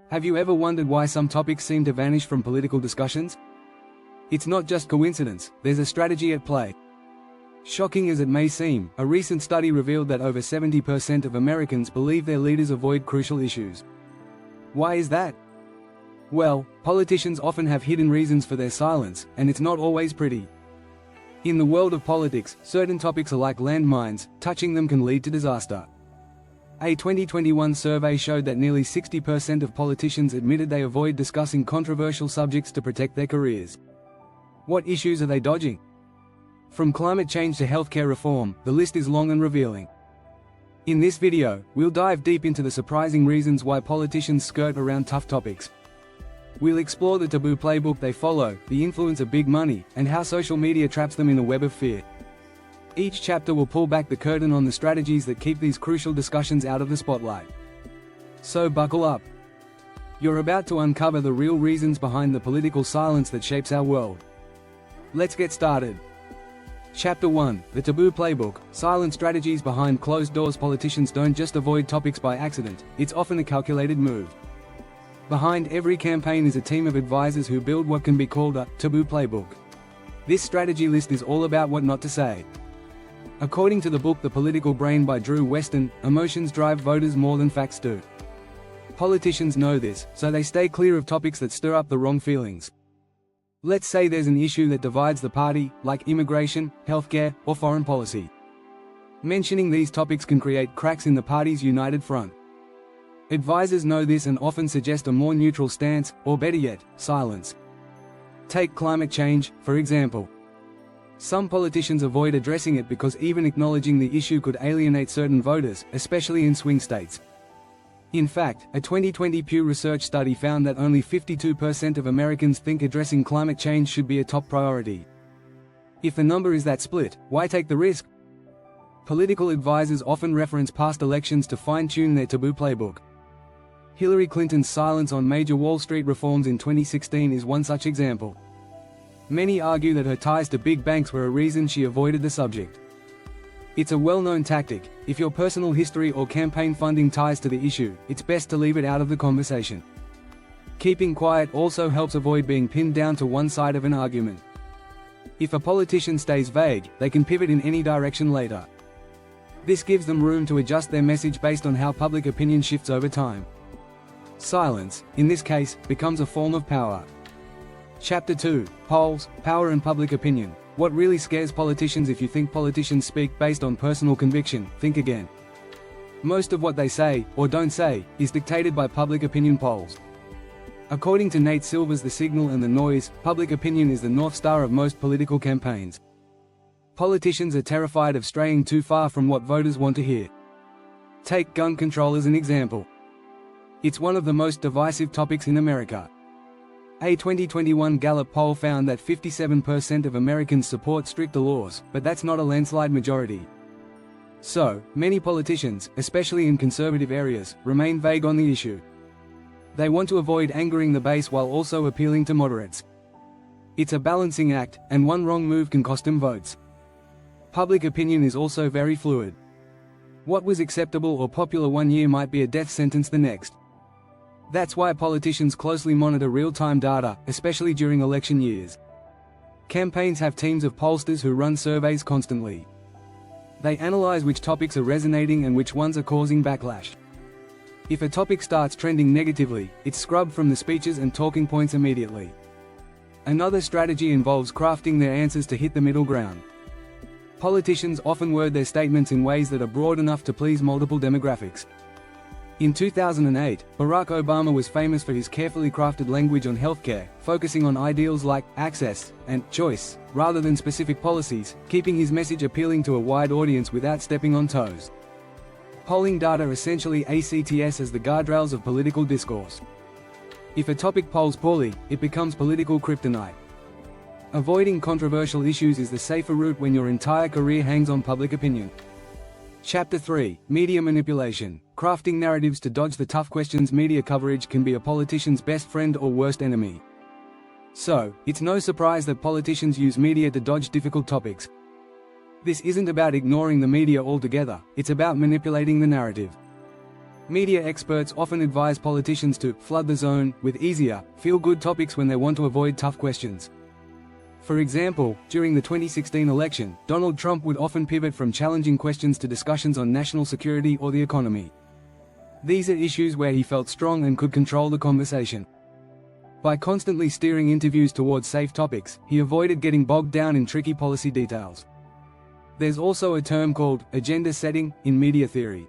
Have you ever wondered why some topics seem to vanish from political discussions? It's not just coincidence, there's a strategy at play. Shocking as it may seem, a recent study revealed that over 70% of Americans believe their leaders avoid crucial issues. Why is that? Well, politicians often have hidden reasons for their silence, and it's not always pretty. In the world of politics, certain topics are like landmines, touching them can lead to disaster. A 2021 survey showed that nearly 60% of politicians admitted they avoid discussing controversial subjects to protect their careers. What issues are they dodging? From climate change to healthcare reform, the list is long and revealing. In this video, we'll dive deep into the surprising reasons why politicians skirt around tough topics. We'll explore the taboo playbook they follow, the influence of big money, and how social media traps them in a web of fear. Each chapter will pull back the curtain on the strategies that keep these crucial discussions out of the spotlight. So buckle up. You're about to uncover the real reasons behind the political silence that shapes our world. Let's get started. Chapter 1: The Taboo Playbook, Silent Strategies Behind Closed Doors. Politicians don't just avoid topics by accident, it's often a calculated move. Behind every campaign is a team of advisors who build what can be called a taboo playbook. This strategy list is all about what not to say. According to the book The Political Brain by Drew Weston, emotions drive voters more than facts do. Politicians know this, so they stay clear of topics that stir up the wrong feelings. Let's say there's an issue that divides the party, like immigration, healthcare, or foreign policy. Mentioning these topics can create cracks in the party's united front. Advisors know this and often suggest a more neutral stance, or better yet, silence. Take climate change, for example. Some politicians avoid addressing it because even acknowledging the issue could alienate certain voters, especially in swing states. In fact, a 2020 Pew Research study found that only 52% of Americans think addressing climate change should be a top priority. If the number is that split, why take the risk? Political advisors often reference past elections to fine-tune their taboo playbook. Hillary Clinton's silence on major Wall Street reforms in 2016 is one such example. Many argue that her ties to big banks were a reason she avoided the subject. It's a well-known tactic. If your personal history or campaign funding ties to the issue, it's best to leave it out of the conversation. Keeping quiet also helps avoid being pinned down to one side of an argument. If a politician stays vague, they can pivot in any direction later. This gives them room to adjust their message based on how public opinion shifts over time. Silence, in this case, becomes a form of power. Chapter 2: Polls, Power and Public Opinion. What really scares politicians? If you think politicians speak based on personal conviction, think again. Most of what they say, or don't say, is dictated by public opinion polls. According to Nate Silver's The Signal and the Noise, public opinion is the North Star of most political campaigns. Politicians are terrified of straying too far from what voters want to hear. Take gun control as an example. It's one of the most divisive topics in America. A 2021 Gallup poll found that 57% of Americans support stricter laws, but that's not a landslide majority. So, many politicians, especially in conservative areas, remain vague on the issue. They want to avoid angering the base while also appealing to moderates. It's a balancing act, and one wrong move can cost them votes. Public opinion is also very fluid. What was acceptable or popular one year might be a death sentence the next. That's why politicians closely monitor real-time data, especially during election years. Campaigns have teams of pollsters who run surveys constantly. They analyze which topics are resonating and which ones are causing backlash. If a topic starts trending negatively, it's scrubbed from the speeches and talking points immediately. Another strategy involves crafting their answers to hit the middle ground. Politicians often word their statements in ways that are broad enough to please multiple demographics. In 2008, Barack Obama was famous for his carefully crafted language on healthcare, focusing on ideals like access and choice, rather than specific policies, keeping his message appealing to a wide audience without stepping on toes. Polling data essentially acts as the guardrails of political discourse. If a topic polls poorly, it becomes political kryptonite. Avoiding controversial issues is the safer route when your entire career hangs on public opinion. Chapter 3: Media Manipulation, Crafting Narratives to Dodge the Tough Questions. Media coverage can be a politician's best friend or worst enemy. So, it's no surprise that politicians use media to dodge difficult topics. This isn't about ignoring the media altogether, it's about manipulating the narrative. Media experts often advise politicians to flood the zone with easier, feel-good topics when they want to avoid tough questions. For example, during the 2016 election, Donald Trump would often pivot from challenging questions to discussions on national security or the economy. These are issues where he felt strong and could control the conversation. By constantly steering interviews towards safe topics, he avoided getting bogged down in tricky policy details. There's also a term called agenda setting in media theory.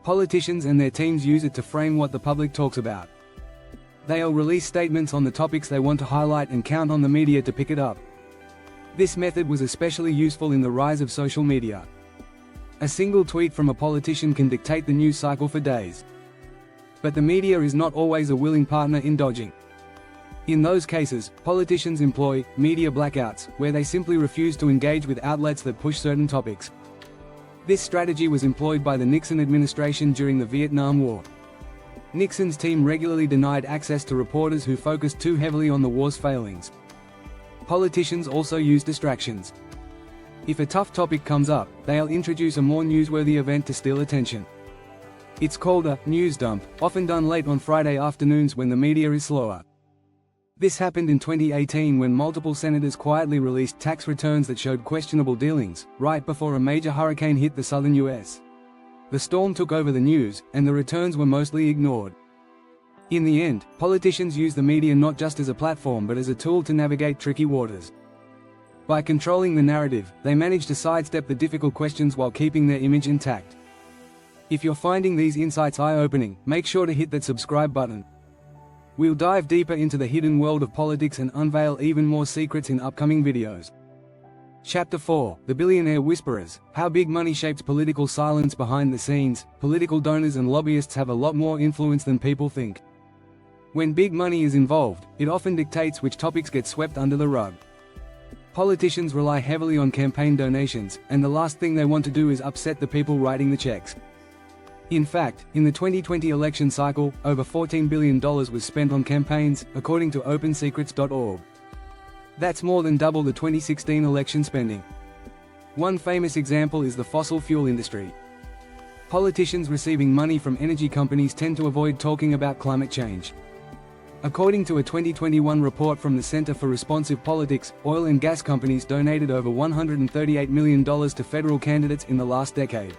Politicians and their teams use it to frame what the public talks about. They'll release statements on the topics they want to highlight and count on the media to pick it up. This method was especially useful in the rise of social media. A single tweet from a politician can dictate the news cycle for days. But the media is not always a willing partner in dodging. In those cases, politicians employ media blackouts, where they simply refuse to engage with outlets that push certain topics. This strategy was employed by the Nixon administration during the Vietnam War. Nixon's team regularly denied access to reporters who focused too heavily on the war's failings. Politicians also use distractions. If a tough topic comes up, they'll introduce a more newsworthy event to steal attention. It's called a news dump, often done late on Friday afternoons when the media is slower. This happened in 2018 when multiple senators quietly released tax returns that showed questionable dealings, right before a major hurricane hit the southern US. The storm took over the news, and the returns were mostly ignored. In the end, politicians use the media not just as a platform but as a tool to navigate tricky waters. By controlling the narrative, they manage to sidestep the difficult questions while keeping their image intact. If you're finding these insights eye-opening, make sure to hit that subscribe button. We'll dive deeper into the hidden world of politics and unveil even more secrets in upcoming videos. Chapter 4: The Billionaire Whisperers, How Big Money Shapes Political Silence Behind the Scenes. Political donors and lobbyists have a lot more influence than people think. When big money is involved, it often dictates which topics get swept under the rug. Politicians rely heavily on campaign donations, and the last thing they want to do is upset the people writing the checks. In fact, in the 2020 election cycle, over $14 billion was spent on campaigns, according to OpenSecrets.org. That's more than double the 2016 election spending. One famous example is the fossil fuel industry. Politicians receiving money from energy companies tend to avoid talking about climate change. According to a 2021 report from the Center for Responsive Politics, oil and gas companies donated over $138 million to federal candidates in the last decade.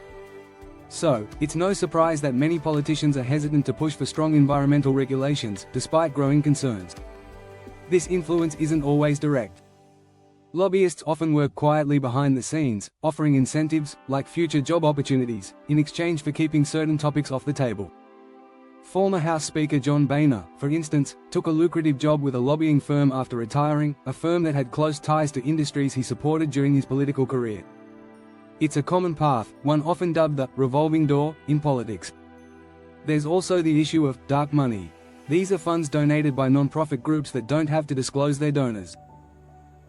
So, it's no surprise that many politicians are hesitant to push for strong environmental regulations, despite growing concerns. This influence isn't always direct. Lobbyists often work quietly behind the scenes, offering incentives, like future job opportunities, in exchange for keeping certain topics off the table. Former House Speaker John Boehner, for instance, took a lucrative job with a lobbying firm after retiring, a firm that had close ties to industries he supported during his political career. It's a common path, one often dubbed the revolving door, in politics. There's also the issue of dark money. These are funds donated by non-profit groups that don't have to disclose their donors.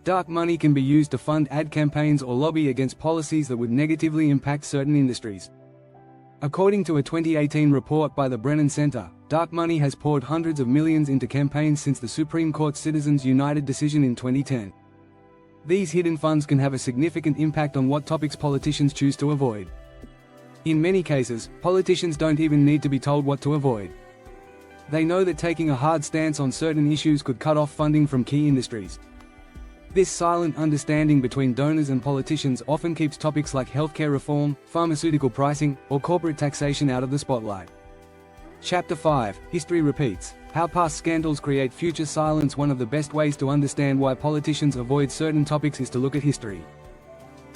Dark money can be used to fund ad campaigns or lobby against policies that would negatively impact certain industries. According to a 2018 report by the Brennan Center, dark money has poured hundreds of millions into campaigns since the Supreme Court's Citizens United decision in 2010. These hidden funds can have a significant impact on what topics politicians choose to avoid. In many cases, politicians don't even need to be told what to avoid. They know that taking a hard stance on certain issues could cut off funding from key industries. This silent understanding between donors and politicians often keeps topics like healthcare reform, pharmaceutical pricing, or corporate taxation out of the spotlight. Chapter 5: History Repeats, How Past Scandals Create Future Silence. One of the best ways to understand why politicians avoid certain topics is to look at history.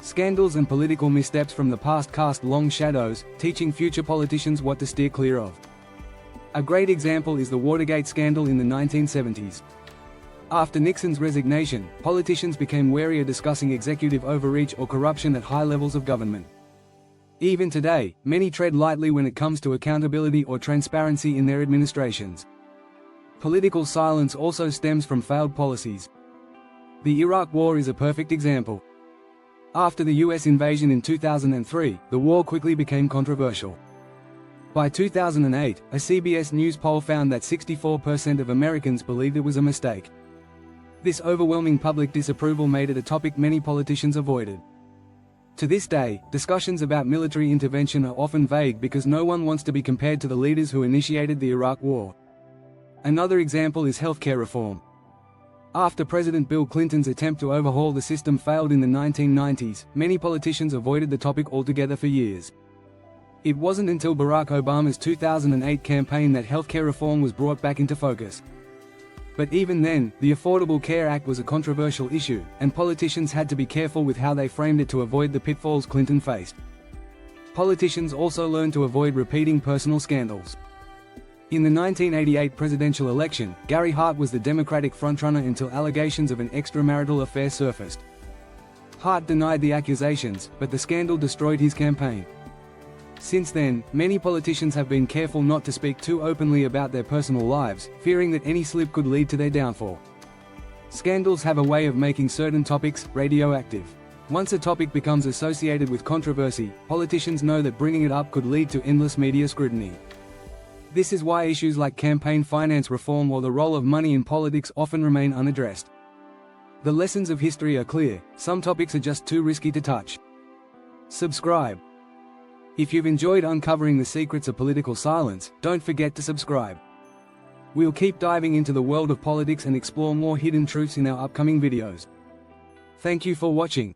Scandals and political missteps from the past cast long shadows, teaching future politicians what to steer clear of. A great example is the Watergate scandal in the 1970s. After Nixon's resignation, politicians became wary of discussing executive overreach or corruption at high levels of government. Even today, many tread lightly when it comes to accountability or transparency in their administrations. Political silence also stems from failed policies. The Iraq War is a perfect example. After the US invasion in 2003, the war quickly became controversial. By 2008, a CBS News poll found that 64% of Americans believed it was a mistake. This overwhelming public disapproval made it a topic many politicians avoided. To this day, discussions about military intervention are often vague because no one wants to be compared to the leaders who initiated the Iraq War. Another example is healthcare reform. After President Bill Clinton's attempt to overhaul the system failed in the 1990s, many politicians avoided the topic altogether for years. It wasn't until Barack Obama's 2008 campaign that healthcare reform was brought back into focus. But even then, the Affordable Care Act was a controversial issue, and politicians had to be careful with how they framed it to avoid the pitfalls Clinton faced. Politicians also learned to avoid repeating personal scandals. In the 1988 presidential election, Gary Hart was the Democratic frontrunner until allegations of an extramarital affair surfaced. Hart denied the accusations, but the scandal destroyed his campaign. Since then, many politicians have been careful not to speak too openly about their personal lives, fearing that any slip could lead to their downfall. Scandals have a way of making certain topics radioactive. Once a topic becomes associated with controversy, politicians know that bringing it up could lead to endless media scrutiny. This is why issues like campaign finance reform or the role of money in politics often remain unaddressed. The lessons of history are clear: some topics are just too risky to touch. Subscribe. If you've enjoyed uncovering the secrets of political silence, don't forget to subscribe. We'll keep diving into the world of politics and explore more hidden truths in our upcoming videos. Thank you for watching.